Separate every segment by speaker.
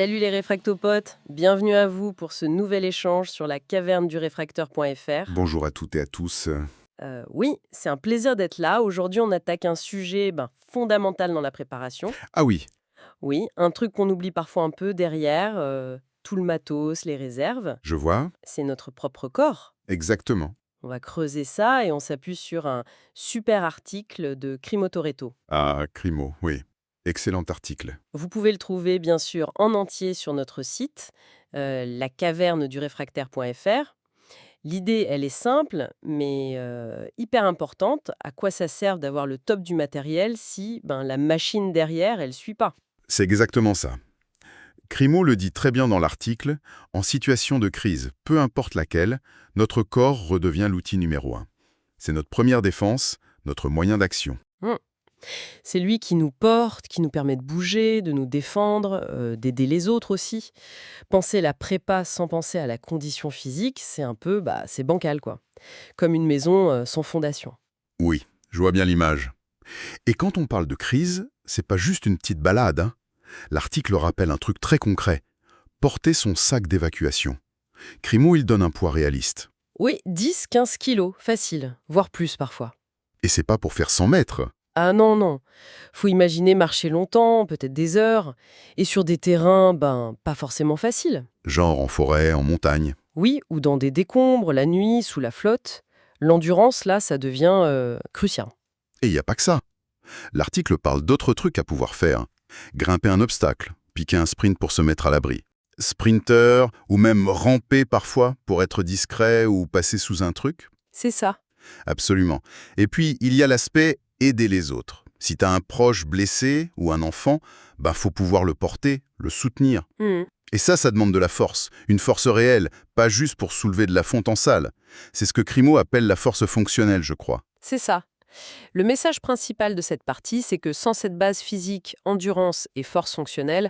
Speaker 1: Salut les réfractopotes, bienvenue à vous pour ce nouvel échange sur la caverne du réfracteur.fr.
Speaker 2: Bonjour à toutes et à tous.
Speaker 1: Oui, c'est un plaisir d'être là. Aujourd'hui, on attaque un sujet fondamental dans la préparation.
Speaker 2: Ah oui,
Speaker 1: Oui, un truc qu'on oublie parfois un peu derrière, tout le matos, les réserves,
Speaker 2: je vois.
Speaker 1: c'est notre propre corps.
Speaker 2: Exactement.
Speaker 1: On va creuser ça et on s'appuie sur un super article de Crimo Toretto.
Speaker 2: Ah, Crimo, oui. Excellent article.
Speaker 1: Vous pouvez le trouver bien sûr en entier sur notre site, lacaverneduréfractaire.fr. L'idée, elle est simple, mais hyper importante. À quoi ça sert d'avoir le top du matériel si la machine derrière, elle suit pas?
Speaker 2: C'est exactement ça. Crimo le dit très bien dans l'article, en situation de crise, peu importe laquelle, notre corps redevient l'outil numéro un. C'est notre première défense, notre moyen d'action.
Speaker 1: Hmm. C'est lui qui nous porte, qui nous permet de bouger, de nous défendre, d'aider les autres aussi. Penser la prépa sans penser à la condition physique, c'est un peu, c'est bancal quoi. Comme une maison sans fondation.
Speaker 2: Oui, je vois bien l'image. Et quand on parle de crise, c'est pas juste une petite balade, hein. L'article rappelle un truc très concret. Porter son sac d'évacuation. Crimo, il donne un poids réaliste.
Speaker 1: Oui, 10-15 kilos, facile, voire plus parfois.
Speaker 2: Et c'est pas pour faire 100 mètres.
Speaker 1: Ah non, non. Faut imaginer marcher longtemps, peut-être des heures, et sur des terrains, pas forcément faciles.
Speaker 2: Genre en forêt, en montagne.
Speaker 1: Oui, ou dans des décombres, la nuit, sous la flotte. L'endurance, là, ça devient crucial.
Speaker 2: Et il n'y a pas que ça. L'article parle d'autres trucs à pouvoir faire. Grimper un obstacle, piquer un sprint pour se mettre à l'abri. Sprinter, ou même ramper parfois pour être discret ou passer sous un truc.
Speaker 1: C'est ça.
Speaker 2: Absolument. Et puis, il y a l'aspect aider les autres. Si t'as un proche blessé ou un enfant, faut pouvoir le porter, le soutenir.
Speaker 1: Hmm,
Speaker 2: Et ça demande de la force, une force réelle, pas juste pour soulever de la fonte en salle. C'est ce que Crimo appelle la force fonctionnelle, je crois.
Speaker 1: c'est ça. Le message principal de cette partie, c'est que sans cette base physique, endurance et force fonctionnelle,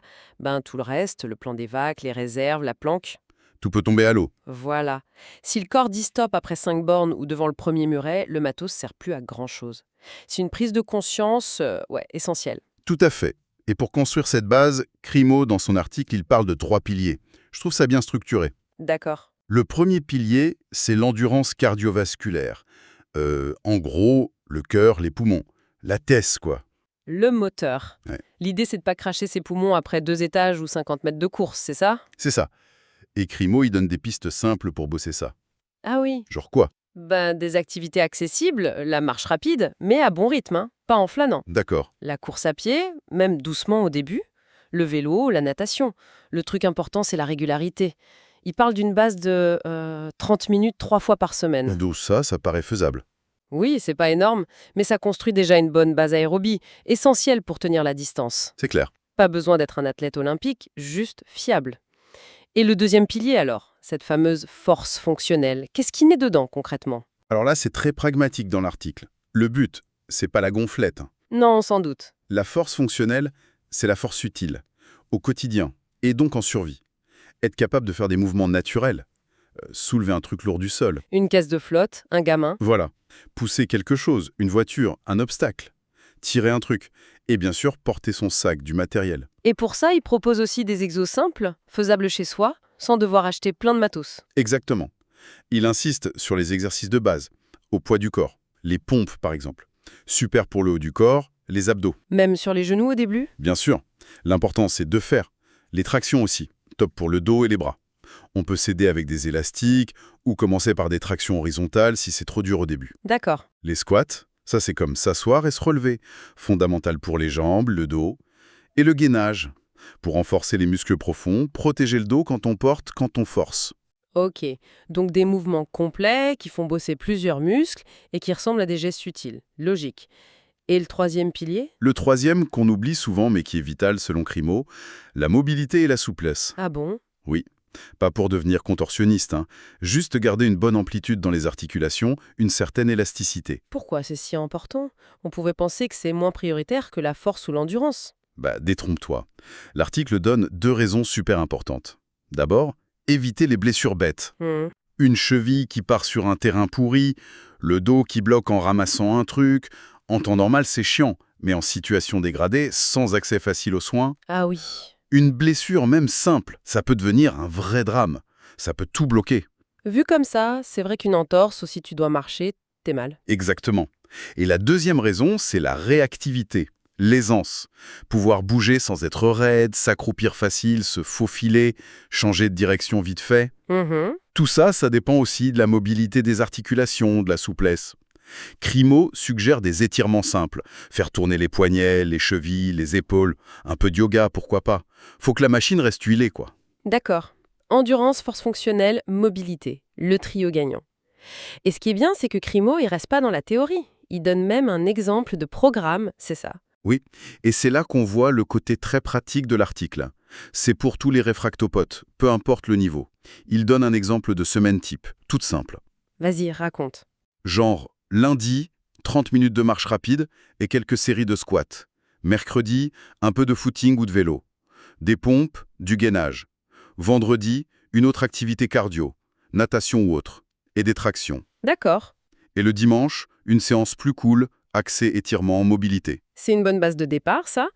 Speaker 1: tout le reste, le plan d'évac, les réserves, la planque,
Speaker 2: Tout peut tomber à l'eau.
Speaker 1: voilà. Si le corps dit stop après 5 bornes ou devant le premier muret, le matos sert plus à grand-chose. C'est une prise de conscience, essentielle.
Speaker 2: Tout à fait. Et pour construire cette base, Crimo, dans son article, il parle de 3 piliers. Je trouve ça bien structuré.
Speaker 1: D'accord.
Speaker 2: Le premier pilier, c'est l'endurance cardiovasculaire. En gros, le cœur, les poumons. La tête, quoi.
Speaker 1: Le moteur.
Speaker 2: Ouais.
Speaker 1: L'idée, c'est de pas cracher ses poumons après 2 étages ou 50 mètres de course, c'est ça?
Speaker 2: C'est ça. Et Crimo, il donne des pistes simples pour bosser ça.
Speaker 1: Ah oui.
Speaker 2: Genre quoi?
Speaker 1: Des activités accessibles, la marche rapide, mais à bon rythme, hein, pas en flânant.
Speaker 2: D'accord.
Speaker 1: La course à pied, même doucement au début. Le vélo, la natation. Le truc important, c'est la régularité. Il parle d'une base de 30 minutes 3 fois par semaine.
Speaker 2: D'où ça paraît faisable.
Speaker 1: Oui, c'est pas énorme, mais ça construit déjà une bonne base aérobie, essentielle pour tenir la distance.
Speaker 2: C'est clair.
Speaker 1: Pas besoin d'être un athlète olympique, juste fiable. Et le deuxième pilier alors, cette fameuse force fonctionnelle, qu'est-ce qui naît dedans concrètement?
Speaker 2: Alors là, c'est très pragmatique dans l'article. Le but, c'est pas la gonflette, hein.
Speaker 1: Non, sans doute.
Speaker 2: La force fonctionnelle, c'est la force utile, au quotidien, et donc en survie. Être capable de faire des mouvements naturels, soulever un truc lourd du sol.
Speaker 1: Une caisse de flotte, un gamin.
Speaker 2: Voilà. Pousser quelque chose, une voiture, un obstacle. Tirer un truc. Et bien sûr, porter son sac, du matériel.
Speaker 1: Et pour ça, il propose aussi des exos simples, faisables chez soi, sans devoir acheter plein de matos.
Speaker 2: Exactement. Il insiste sur les exercices de base, au poids du corps. Les pompes, par exemple. Super pour le haut du corps, les abdos.
Speaker 1: Même sur les genoux au début?
Speaker 2: Bien sûr. L'important, c'est de faire. Les tractions aussi. Top pour le dos et les bras. On peut s'aider avec des élastiques ou commencer par des tractions horizontales si c'est trop dur au début.
Speaker 1: D'accord.
Speaker 2: Les squats, ça c'est comme s'asseoir et se relever. Fondamental pour les jambes, le dos. Et le gainage, pour renforcer les muscles profonds, protéger le dos quand on porte, quand on force.
Speaker 1: Ok, donc des mouvements complets qui font bosser plusieurs muscles et qui ressemblent à des gestes utiles. Logique. Et le troisième pilier?
Speaker 2: Le troisième, qu'on oublie souvent mais qui est vital selon Crimo, la mobilité et la souplesse.
Speaker 1: Ah bon?
Speaker 2: Oui, pas pour devenir contorsionniste, hein. Juste garder une bonne amplitude dans les articulations, une certaine élasticité.
Speaker 1: Pourquoi c'est si important? On pouvait penser que c'est moins prioritaire que la force ou l'endurance.
Speaker 2: Détrompe-toi. L'article donne 2 raisons super importantes. D'abord, éviter les blessures bêtes.
Speaker 1: Hmm.
Speaker 2: Une cheville qui part sur un terrain pourri, le dos qui bloque en ramassant un truc. En temps normal, c'est chiant, mais en situation dégradée, sans accès facile aux soins,
Speaker 1: Ah oui.
Speaker 2: Une blessure même simple, ça peut devenir un vrai drame. Ça peut tout bloquer.
Speaker 1: Vu comme ça, c'est vrai qu'une entorse, ou si tu dois marcher, t'es mal.
Speaker 2: Exactement. Et la deuxième raison, c'est la réactivité, l'aisance. Pouvoir bouger sans être raide, s'accroupir facile, se faufiler, changer de direction vite fait.
Speaker 1: Mhm.
Speaker 2: Tout ça, ça dépend aussi de la mobilité des articulations, de la souplesse. Crimo suggère des étirements simples. Faire tourner les poignets, les chevilles, les épaules. Un peu de yoga, pourquoi pas. Faut que la machine reste huilée, quoi.
Speaker 1: D'accord. Endurance, force fonctionnelle, mobilité. Le trio gagnant. Et ce qui est bien, c'est que Crimo, il reste pas dans la théorie. Il donne même un exemple de programme, c'est ça.
Speaker 2: Oui, et c'est là qu'on voit le côté très pratique de l'article. C'est pour tous les réfractopotes, peu importe le niveau. Il donne un exemple de semaine type, toute simple.
Speaker 1: Vas-y, raconte.
Speaker 2: Genre, lundi, 30 minutes de marche rapide et quelques séries de squats. Mercredi, un peu de footing ou de vélo. Des pompes, du gainage. Vendredi, une autre activité cardio, natation ou autre. Et des tractions.
Speaker 1: D'accord.
Speaker 2: Et le dimanche, une séance plus cool, axée étirement, mobilité.
Speaker 1: C'est une bonne base de départ, ça.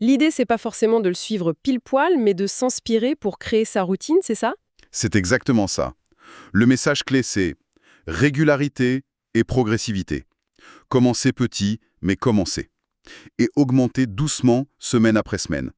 Speaker 1: L'idée, c'est pas forcément de le suivre pile poil, mais de s'inspirer pour créer sa routine, c'est ça?
Speaker 2: C'est exactement ça. Le message clé, c'est régularité et progressivité. Commencer petit, mais commencer. Et augmenter doucement, semaine après semaine.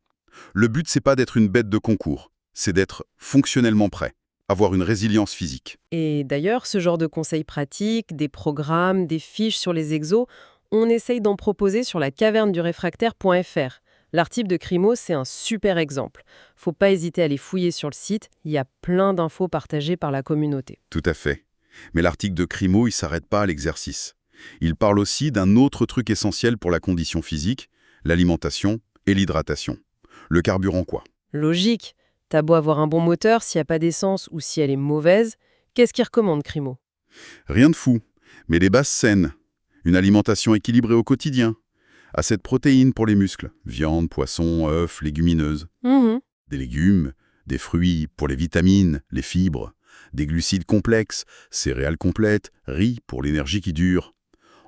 Speaker 2: Le but, c'est pas d'être une bête de concours, c'est d'être fonctionnellement prêt, avoir une résilience physique.
Speaker 1: Et d'ailleurs, ce genre de conseils pratiques, des programmes, des fiches sur les exos, on essaye d'en proposer sur la caverneduréfractaire.fr. L'article de Crimo, c'est un super exemple. Faut pas hésiter à les fouiller sur le site, il y a plein d'infos partagées par la communauté.
Speaker 2: Tout à fait. Mais l'article de Crimo, il s'arrête pas à l'exercice. Il parle aussi d'un autre truc essentiel pour la condition physique, l'alimentation et l'hydratation. Le carburant, quoi.
Speaker 1: Logique. T'as beau avoir un bon moteur, s'il n'y a pas d'essence ou si elle est mauvaise, qu'est-ce qu'il recommande, Crimo?
Speaker 2: Rien de fou, mais des bases saines. Une alimentation équilibrée au quotidien. Assez de protéines pour les muscles. Viande, poisson, œufs, légumineuses.
Speaker 1: Mhm.
Speaker 2: Des légumes, des fruits pour les vitamines, les fibres. Des glucides complexes, céréales complètes, riz pour l'énergie qui dure.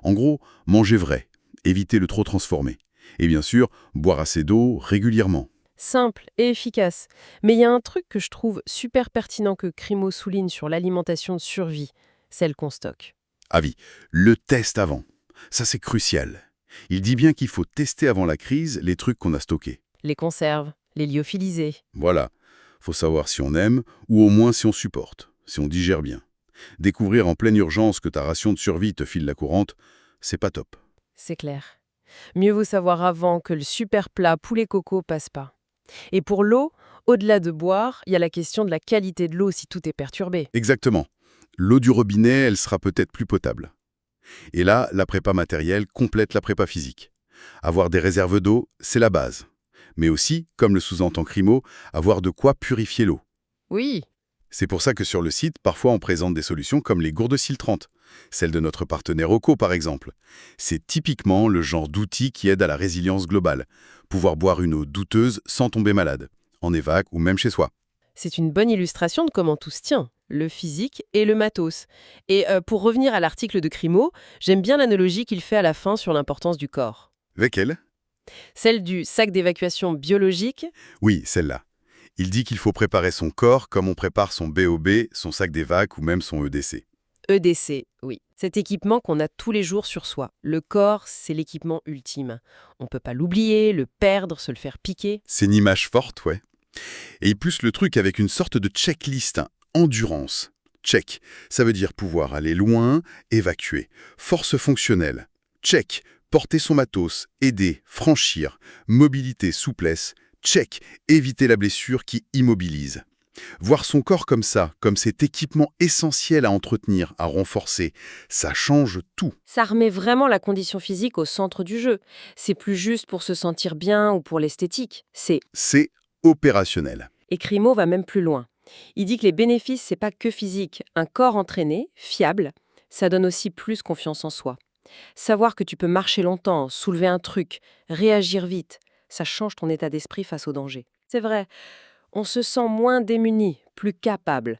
Speaker 2: En gros, manger vrai, éviter le trop transformé. Et bien sûr, boire assez d'eau régulièrement.
Speaker 1: Simple et efficace. Mais il y a un truc que je trouve super pertinent que Crimo souligne sur l'alimentation de survie, celle qu'on stocke.
Speaker 2: Avis, le test avant. Ça, c'est crucial. Il dit bien qu'il faut tester avant la crise les trucs qu'on a stockés.
Speaker 1: Les conserves, les lyophilisés.
Speaker 2: Voilà. Faut savoir si on aime ou au moins si on supporte, si on digère bien. Découvrir en pleine urgence que ta ration de survie te file la courante, c'est pas top.
Speaker 1: C'est clair. Mieux vaut savoir avant que le super plat poulet coco passe pas. Et pour l'eau, au-delà de boire, il y a la question de la qualité de l'eau si tout est perturbé.
Speaker 2: Exactement. L'eau du robinet, elle sera peut-être plus potable. Et là, la prépa matérielle complète la prépa physique. Avoir des réserves d'eau, c'est la base. Mais aussi, comme le sous-entend Crimo, avoir de quoi purifier l'eau.
Speaker 1: Oui,
Speaker 2: C'est pour ça que sur le site, parfois on présente des solutions comme les gourdes filtrantes, celle de notre partenaire Oco par exemple. C'est typiquement le genre d'outil qui aide à la résilience globale, pouvoir boire une eau douteuse sans tomber malade, en évac ou même chez soi.
Speaker 1: c'est une bonne illustration de comment tout se tient, le physique et le matos. Et pour revenir à l'article de Crimo, j'aime bien l'analogie qu'il fait à la fin sur l'importance du corps.
Speaker 2: Avec elle?
Speaker 1: Celle du sac d'évacuation biologique.
Speaker 2: Oui, celle-là. Il dit qu'il faut préparer son corps comme on prépare son BOB, son sac d'évac ou même son EDC.
Speaker 1: EDC, oui. Cet équipement qu'on a tous les jours sur soi. Le corps, c'est l'équipement ultime. On ne peut pas l'oublier, le perdre, se le faire piquer.
Speaker 2: C'est une image forte, ouais. Et il pousse le truc avec une sorte de checklist, hein. Endurance. Check. Ça veut dire pouvoir aller loin, évacuer. Force fonctionnelle. Check. Porter son matos, aider, franchir. Mobilité, souplesse. Check. Éviter la blessure qui immobilise. Voir son corps comme ça, comme cet équipement essentiel à entretenir, à renforcer, ça change tout.
Speaker 1: Ça remet vraiment la condition physique au centre du jeu. C'est plus juste pour se sentir bien ou pour l'esthétique.
Speaker 2: C'est opérationnel.
Speaker 1: Et Crimo va même plus loin. Il dit que les bénéfices, c'est pas que physique. Un corps entraîné, fiable, ça donne aussi plus confiance en soi. Savoir que tu peux marcher longtemps, soulever un truc, réagir vite, ça change ton état d'esprit face au danger. C'est vrai, on se sent moins démuni, plus capable.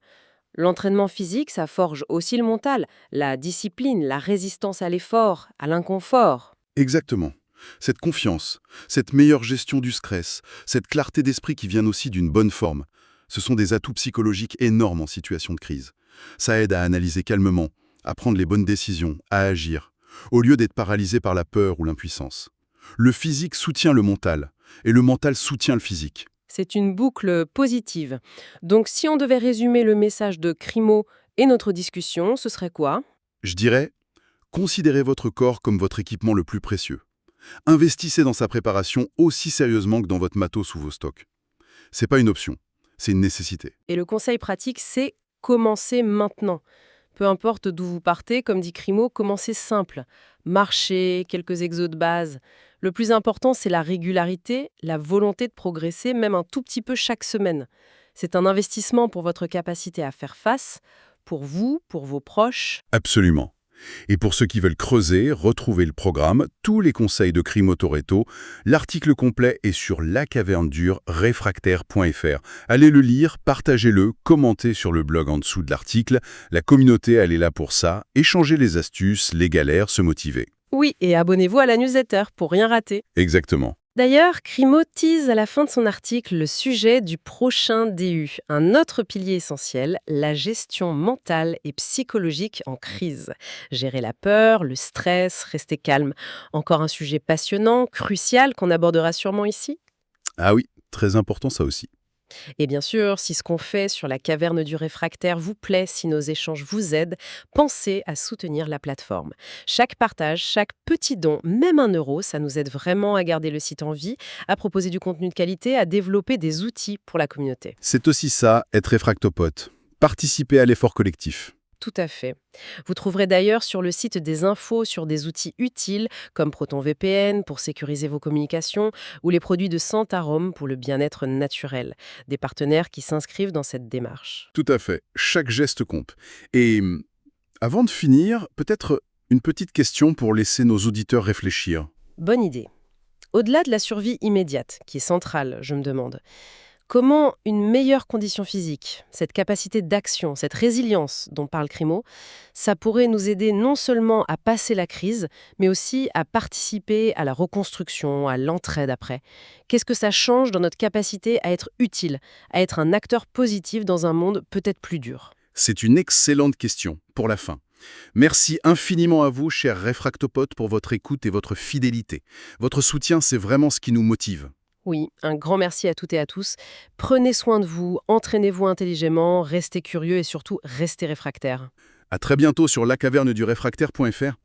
Speaker 1: L'entraînement physique, ça forge aussi le mental, la discipline, la résistance à l'effort, à l'inconfort.
Speaker 2: Exactement. Cette confiance, cette meilleure gestion du stress, cette clarté d'esprit qui viennent aussi d'une bonne forme, ce sont des atouts psychologiques énormes en situation de crise. Ça aide à analyser calmement, à prendre les bonnes décisions, à agir, au lieu d'être paralysé par la peur ou l'impuissance. Le physique soutient le mental, et le mental soutient le physique.
Speaker 1: C'est une boucle positive. Donc si on devait résumer le message de Crimo et notre discussion, ce serait quoi?
Speaker 2: Je dirais, considérez votre corps comme votre équipement le plus précieux. Investissez dans sa préparation aussi sérieusement que dans votre matos ou vos stocks. C'est pas une option, c'est une nécessité.
Speaker 1: Et le conseil pratique, c'est commencer maintenant. Peu importe d'où vous partez, comme dit Crimo, commencez simple. Marcher, quelques exos de base. Le plus important, c'est la régularité, la volonté de progresser, même un tout petit peu chaque semaine. C'est un investissement pour votre capacité à faire face, pour vous, pour vos proches.
Speaker 2: Absolument. Et pour ceux qui veulent creuser, retrouver le programme, tous les conseils de Crimo Toretto, l'article complet est sur lacavernedure-réfractaire.fr. Allez le lire, partagez-le, commentez sur le blog en dessous de l'article. La communauté, elle est là pour ça, échanger les astuces, les galères, se motiver.
Speaker 1: Oui, et abonnez-vous à la newsletter pour rien rater.
Speaker 2: Exactement.
Speaker 1: D'ailleurs, Crimo tease à la fin de son article le sujet du prochain DU, un autre pilier essentiel, la gestion mentale et psychologique en crise. Gérer la peur, le stress, rester calme. Encore un sujet passionnant, crucial qu'on abordera sûrement ici.
Speaker 2: Ah oui, très important ça aussi.
Speaker 1: Et bien sûr, si ce qu'on fait sur la caverne du réfractaire vous plaît, si nos échanges vous aident, pensez à soutenir la plateforme. Chaque partage, chaque petit don, même 1 €, ça nous aide vraiment à garder le site en vie, à proposer du contenu de qualité, à développer des outils pour la communauté.
Speaker 2: C'est aussi ça, être réfractopote. Participer à l'effort collectif.
Speaker 1: Tout à fait. Vous trouverez d'ailleurs sur le site des infos sur des outils utiles comme ProtonVPN pour sécuriser vos communications ou les produits de Santarome pour le bien-être naturel. Des partenaires qui s'inscrivent dans cette démarche.
Speaker 2: Tout à fait. Chaque geste compte. Et avant de finir, peut-être une petite question pour laisser nos auditeurs réfléchir.
Speaker 1: Bonne idée. Au-delà de la survie immédiate, qui est centrale, je me demande, comment une meilleure condition physique, cette capacité d'action, cette résilience dont parle Crimo, ça pourrait nous aider non seulement à passer la crise, mais aussi à participer à la reconstruction, à l'entraide après. Qu'est-ce que ça change dans notre capacité à être utile, à être un acteur positif dans un monde peut-être plus dur?
Speaker 2: C'est une excellente question pour la fin. Merci infiniment à vous, chers réfractopotes, pour votre écoute et votre fidélité. Votre soutien, c'est vraiment ce qui nous motive.
Speaker 1: Oui, un grand merci à toutes et à tous. Prenez soin de vous, entraînez-vous intelligemment, restez curieux et surtout restez réfractaires.
Speaker 2: À très bientôt sur lacavernedurefractaire.fr.